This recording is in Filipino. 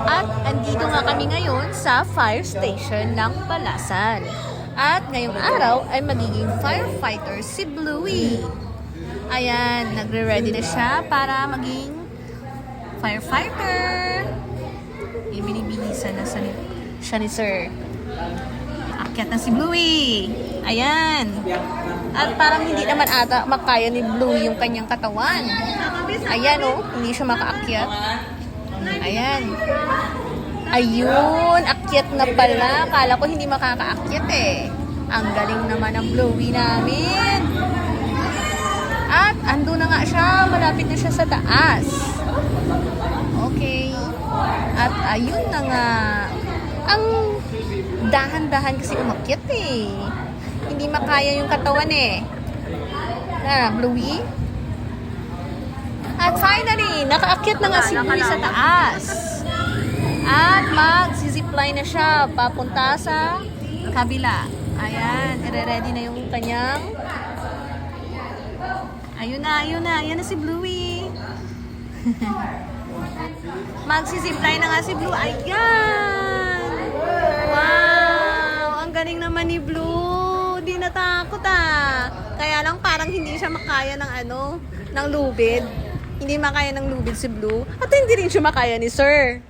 At andito nga kami ngayon sa fire station ng Palasan. At ngayong araw ay magiging firefighter si Bluey. Ayan, nagre-ready na siya para maging firefighter. Ibinibihisan na siya ni Sir. Akyat na si Bluey. Ayan. At parang hindi naman ata makaya ni Bluey yung kanyang katawan. Ayan oh, hindi siya makaakyat. Ayan. Ayun, akyat na pala. Kala ko hindi makakaakyat eh. Ang galing naman ng Bluey namin. At ando na nga siya, malapit na siya sa taas. Okay. At ayun na nga. Ang dahan-dahan kasi umakyat eh. Hindi makaya yung katawan eh. Bluey? At finally, nakaakyat na nga si Bluey sa taas. At mag-zipline na siya papunta sa kabila. Ayan, ire-ready na yung kanyang... Ayun na si Bluey. Mag-zipline na nga si Blue. Ayan! Wow! Ang galing naman ni Blue. Di natakot ah. Kaya lang parang hindi siya makaya ng lubid. Hindi makaya ng lubid si Blue. At hindi rin siya makaya ni Sir.